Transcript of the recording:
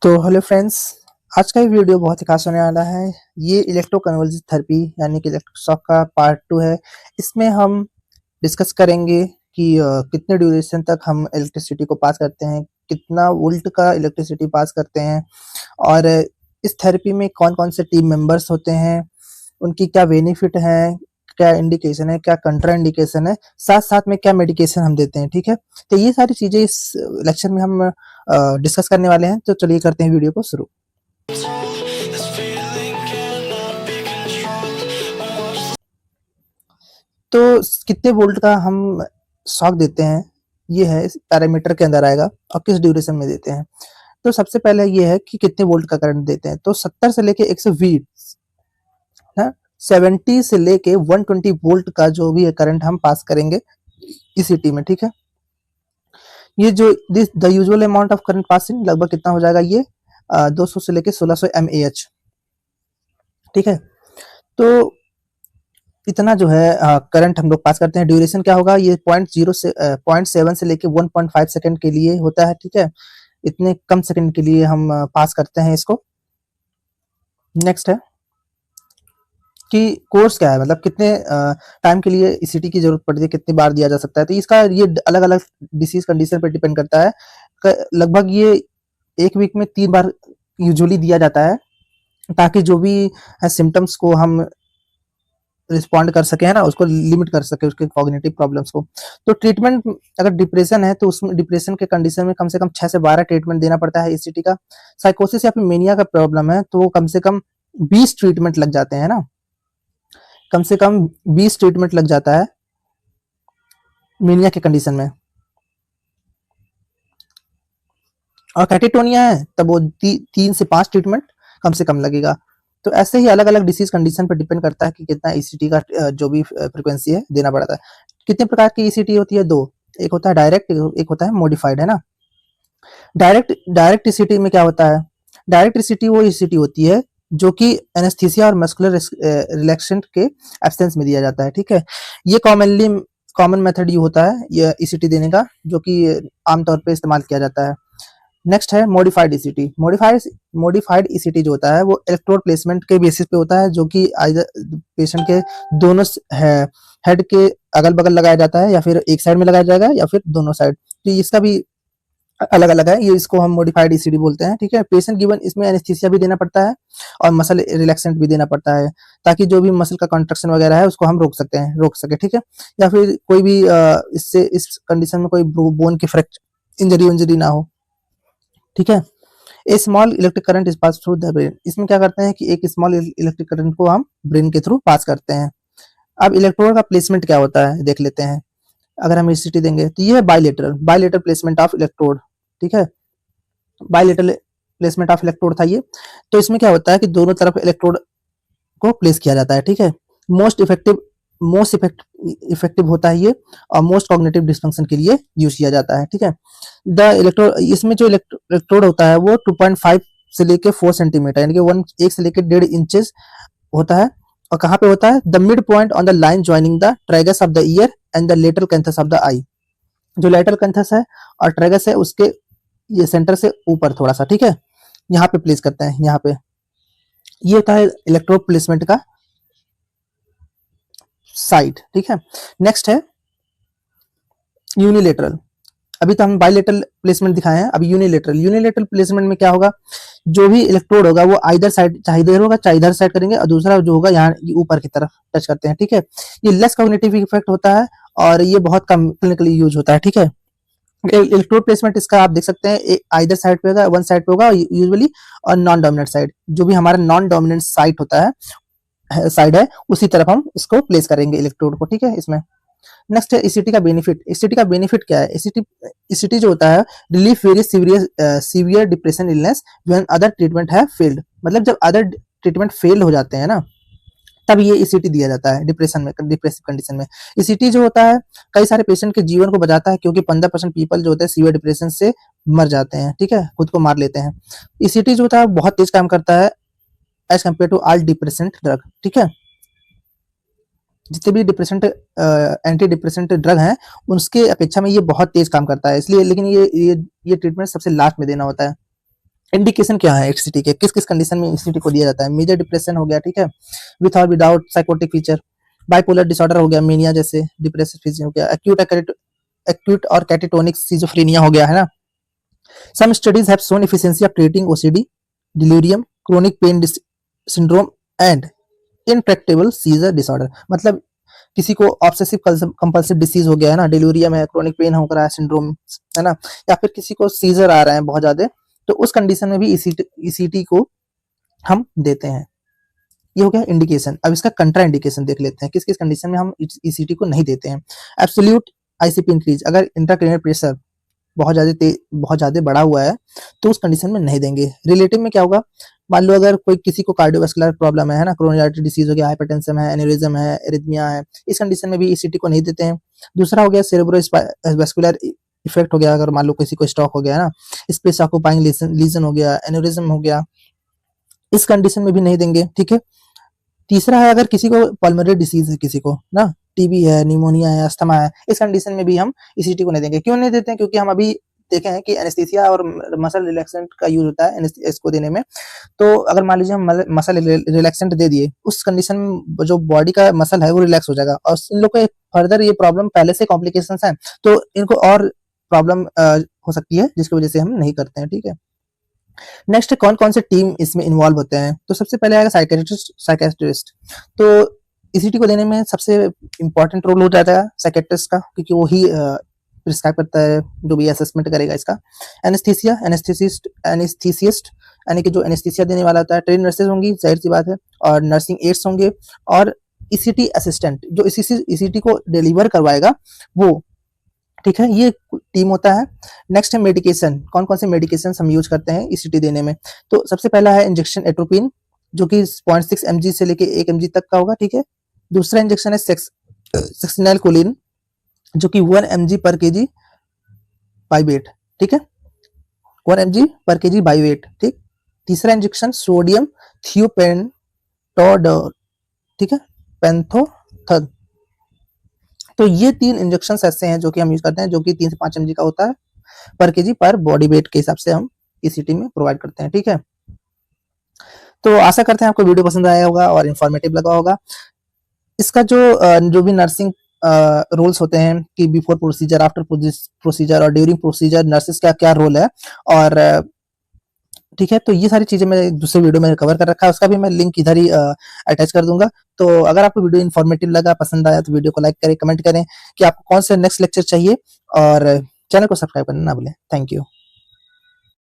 तो hello friends, आज का ये वीडियो बहुत ही खास होने वाला है। ये इलेक्ट्रोकन्वल्सिव थेरेपी यानी कि इलेक्ट्रिक शॉक का पार्ट 2 है। इसमें हम डिस्कस करेंगे कि कितने ड्यूरेशन तक हम इलेक्ट्रिसिटी को पास करते हैं, कितना वोल्ट का इलेक्ट्रिसिटी पास करते हैं और इस थेरेपी में कौन-कौन से टीम मेंबर्स होते हैं, उनकी क्या बेनिफिट है, क्या इंडिकेशन है, क्या कंट्रा इंडिकेशन है, साथ-साथ में क्या मेडिकेशन हम देते हैं, ठीक है? तो ये सारी चीज़ें इस लेक्चर में हम डिस्कस करने वाले हैं। तो चलिए करते हैं वीडियो को शुरू। तो कितने वोल्ट का हम शॉक देते हैं, ये है इस पैरामीटर के अंदर आएगा और किस ड्यूरेशन में देते हैं। तो सबसे पहले ये है कि कितने वोल्ट का करंट देते हैं। तो 70 से लेके 120 है, 70 से लेके 120 वोल्ट का जो भी है करंट हम पास करेंगे ईसीटी में, ठीक है? ये जो this the usual amount of current passing लगभग कितना हो जाएगा ये 200 से लेके 1600 mAh, ठीक है? तो इतना जो है करंट हम लोग पास करते हैं। ड्यूरेशन क्या होगा, ये 0.0 से 0.7 से लेके 1.5 सेकंड के लिए होता है, ठीक है? इतने कम सेकंड के लिए हम पास करते हैं इसको। नेक्स्ट है कि कोर्स क्या है, मतलब कितने टाइम के लिए ईसीटी की जरूरत पड़ती है, कितनी बार दिया जा सकता है। तो इसका ये अलग अलग डिसीज कंडीशन पर डिपेंड करता है। लगभग ये एक वीक में 3 बार यूजुअली दिया जाता है, ताकि जो भी है सिम्टम्स को हम रिस्पॉन्ड कर सके, है ना, उसको लिमिट कर सके, उसके कॉग्निटिव प्रॉब्लम्स को। तो ट्रीटमेंट अगर डिप्रेशन है तो उसमें डिप्रेशन के कंडीशन में कम से कम 6 से 12 ट्रीटमेंट देना पड़ता है ईसीटी का। साइकोसिस या फिर मेनिया का प्रॉब्लम है तो वो कम से कम 20 ट्रीटमेंट लग जाते हैं ना, कम से कम 20 ट्रीटमेंट लग जाता है मेनिया के कंडीशन में। और कैटेटोनिया है तब वो 3 से 5 ट्रीटमेंट कम से कम लगेगा। तो ऐसे ही अलग अलग डिसीज कंडीशन पर डिपेंड करता है कि कितना ईसीटी का जो भी फ्रिक्वेंसी है देना पड़ता है। कितने प्रकार की ईसीटी होती है? 2। एक होता है डायरेक्ट, एक होता है मॉडिफाइड, है ना। डायरेक्ट डायरेक्ट ईसीटी में क्या होता है? डायरेक्ट ईसीटी वो ईसीटी होती है जो कि एनेस्थीसिया और मस्कुलर रिलैक्सेंट के एब्सेंस में दिया जाता है, ठीक है? ये कॉमन मेथड ये होता है ये ईसीटी देने का, जो कि आमतौर पे इस्तेमाल किया जाता है। नेक्स्ट है मॉडिफाइड ईसीटी। मॉडिफाइड ईसीटी जो होता है वो इलेक्ट्रोड प्लेसमेंट के बेसिस पे होता है, जो कि पेशेंट के दोनों हेड के अगल बगल लगाया जाता है, या फिर एक साइड में लगाया जाएगा या फिर दोनों साइड। तो इसका भी अलग अलग है, ये इसको हम मॉडिफाइड ईसीडी बोलते हैं, ठीक है? पेशेंट गिवन इसमें एनेस्थीसिया भी देना पड़ता है और मसल रिलैक्सेंट भी देना पड़ता है, ताकि जो भी मसल का कॉन्ट्रैक्शन वगैरह है उसको हम रोक सके, ठीक है? या फिर कोई भी इससे इस कंडीशन में कोई बोन की फ्रैक्चर इंजरी ना हो, ठीक है? A small electric current is pass through the brain. इसमें क्या करते हैं कि एक स्मॉल इलेक्ट्रिक करंट को हम ब्रेन के थ्रू पास करते हैं। अब इलेक्ट्रोड का प्लेसमेंट क्या होता है देख लेते हैं। अगर हम ईसीटी देंगे तो ये है बायलेटरल प्लेसमेंट ऑफ इलेक्ट्रोड, ठीक है? बायलेटरल प्लेसमेंट ऑफ इलेक्ट्रोड था ये। तो इसमें क्या होता है कि दोनों तरफ इलेक्ट्रोड को प्लेस किया जाता है, ठीक है? मोस्ट इफेक्टिव होता है ये, और मोस्ट कॉग्निटिव डिस्फंक्शन के लिए यूज किया जाता है, ठीक है? द इलेक्ट्रोड, इसमें जो इलेक्ट्रोड होता है वो 2.5 से लेके 4 सेंटीमीटर यानी कि 1 से लेके 1.5 इंचेस होता है। और कहाँ पे होता है? The mid point on the line joining the tragus of the ear and the lateral canthus of the eye. जो लेटरल कैंथस है और ट्राइगस है उसके ये सेंटर से ऊपर थोड़ा सा, ठीक है? यहाँ पे प्लेस करते हैं, यहाँ पे। ये होता है इलेक्ट्रोड प्लेसमेंट का साइड, ठीक है? नेक्स्ट है यूनिलेटरल। अभी तो हम बायलेटरल प्लेसमेंट दिखाए हैं, अब यूनिलेटरल प्लेसमेंट में क्या होगा? जो भी इलेक्ट्रोड होगा वो आइदर साइड, चाहे इधर होगा चाहे इधर साइड करेंगे, और दूसरा जो होगा यहाँ ऊपर की तरफ टच करते हैं, ठीक है? ये लेस कॉग्निटिव इफेक्ट होता है और ये बहुत कम क्लिनिकली यूज होता है, ठीक है? इलेक्ट्रोड प्लेसमेंट इसका आप देख सकते हैं, आइदर साइड पे होगा, वन साइड पे होगा यूजुअली, और नॉन डोमिनेंट साइड, जो भी हमारा नॉन डोमिनेंट साइड होता है, साइड है, उसी तरफ हम इसको प्लेस करेंगे इलेक्ट्रोड को, ठीक है? इसमें नेक्स्ट है ईसीटी का बेनिफिट। ईसीटी का बेनिफिट क्या है? ईसीटी जो होता है relief very severe depression illness when other treatment है फेल्ड। मतलब जब अदर ट्रीटमेंट फेल हो जाते हैं ना, तब ये ईसीटी दिया जाता है डिप्रेसिव कंडीशन में। ईसीटी जो होता है कई सारे पेशेंट के जीवन को बचाता है, क्योंकि 15% पीपल जो होते हैं सीवियर डिप्रेशन से मर जाते हैं, ठीक है? खुद को मार लेते हैं। ईसीटी जो होता है बहुत तेज काम करता है as compared to all depressant drug, ठीक है? जितने भी एंटी डिप्रेसेंट ड्रग हैं उसके अपेक्षा में ये बहुत तेज काम करता है, इसलिए। लेकिन ये ट्रीटमेंट सबसे लास्ट में देना होता है। इंडिकेशन क्या है ईसीटी के, किस किस कंडीशन में ईसीटी को दिया जाता है? मेजर डिप्रेशन हो गया, ठीक है, विथ और without psychotic feature, bipolar disorder हो गया, मेनिया जैसे डिप्रेसिव फीचर हो गया, एक्यूट और कैटेटोनिक सिजोफ्रेनिया हो गया, है ना। Some studies have shown efficiency of treating OCD, delirium, chronic pain syndrome and intractable seizure disorder. मतलब किसी को ऑब्सेसिव कंपल्सिव डिसीज हो गया है ना, डिलीरियम है, क्रोनिक पेन हो रहा है, सिंड्रोम है ना, या फिर किसी को सीजर आ रहे हैं बहुत ज्यादा, तो उस कंडीशन में भी ईसीटी को हम देते हैं। ये हो गया इंडिकेशन। अब इसका कंट्रा इंडिकेशन देख लेते हैं, किस किस कंडीशन में हम ईसीटी को नहीं देते हैं। एब्सोल्यूट आईसीपी इंक्रीज, अगर इंट्राक्रेनियल प्रेशर बहुत ज्यादा बढ़ा हुआ है तो उस कंडीशन में नहीं देंगे। रिलेटिव में क्या होगा, मान लो अगर कोई किसी को कार्डियोवास्कुलर प्रॉब्लम है ना, कोरोनरी आर्टरी डिसीज हो गया, हाइपरटेंशन है, एन्यूरिज्म है, एरिथमिया है, इस कंडीशन में भी ईसीटी को नहीं देते हैं। दूसरा हो गया सेरेब्रोवास्कुलर इफेक्ट हो गया, अगर मान लो किसी को स्ट्रोक हो गया है ना, स्पेस ऑक्यूपाइंग लीजन हो गया, एन्यूरिज्म हो गया, इस कंडीशन में भी नहीं देंगे, ठीक है। तीसरा है अगर किसी को पल्मोनरी डिसीज है, किसी को ना टीबी है, निमोनिया है, अस्थमा है, इस कंडीशन में भी हम ईसीटी को नहीं देंगे। क्यों नहीं देते हैं? क्योंकि हम अभी देखे हैं कि एनेस्थीसिया और मसल रिलैक्सेंट का यूज होता है इसको देने में। तो अगर मान लीजिए हम मसल रिलैक्सेंट दे दिए, उस कंडीशन में जो बॉडी का मसल है वो रिलैक्स हो जाएगा, और इन लोग को फर्दर ये प्रॉब्लम पहले से कॉम्प्लिकेशंस हैं, तो इनको और प्रॉब्लम हो सकती है, जिसकी वजह से हम नहीं करते हैं, ठीक है। नेक्स्ट कौन कौन से टीम इसमें इन्वॉल्व होते हैं, तो सबसे पहले आएगा साइकेट्रिस्ट। तो ईसीटी को देने में सबसे इंपॉर्टेंट रोल हो जाता है साइकेट्रिस्ट का, क्योंकि वो ही प्रिस्क्राइब करता है, जो भी असेसमेंट करेगा इसका। एनेस्थीसिस्ट यानी कि जो एनेस्थीसिया देने वाला होता है, ट्रेन नर्सेज होंगी, जाहिर सी बात है, और नर्सिंग एड्स होंगे, और ईसीटी असिस्टेंट जो ईसीटी को डिलीवर करवाएगा वो, ठीक है, ये टीम होता है। नेक्स्ट है मेडिकेशन, कौन कौन से मेडिकेशन हम यूज करते हैं ईसीटी देने में। तो सबसे पहला है इंजेक्शन एट्रोपिन, जो कि 0.6 mg से लेके 1 mg तक का होगा, ठीक है। दूसरा इंजेक्शन है सेक्सिनाइलकोलिन, जो कि 1 mg पर केजी बाई वेट, ठीक है, 1 mg पर केजी बाई वेट, ठीक। तीसरा इंजेक्शन सोडियम थियोपेंटोडोल, ठीक है, पेंथोथन। तो ये 3 इंजेक्शन ऐसे हैं जो कि हम यूज करते हैं, जो कि 3 से 5 mg का होता है पर केजी पर बॉडी वेट के हिसाब से हम ईसीटी में प्रोवाइड करते हैं, ठीक है। तो आशा करते हैं आपको वीडियो पसंद आया होगा और इन्फॉर्मेटिव लगा होगा। इसका जो भी नर्सिंग रोल्स होते हैं कि बिफोर प्रोसीजर, आफ्टर प्रोसीजर और ड्यूरिंग प्रोसीजर नर्सेस का क्या रोल है, और ठीक है, तो ये सारी चीजें मैं दूसरे वीडियो में कवर कर रखा है, उसका भी मैं लिंक इधर ही अटैच कर दूंगा। तो अगर आपको वीडियो इन्फॉर्मेटिव लगा, पसंद आया, तो वीडियो को लाइक करें, कमेंट करें कि आपको कौन सा नेक्स्ट लेक्चर चाहिए, और चैनल को सब्सक्राइब करना ना भूलें। Thank you.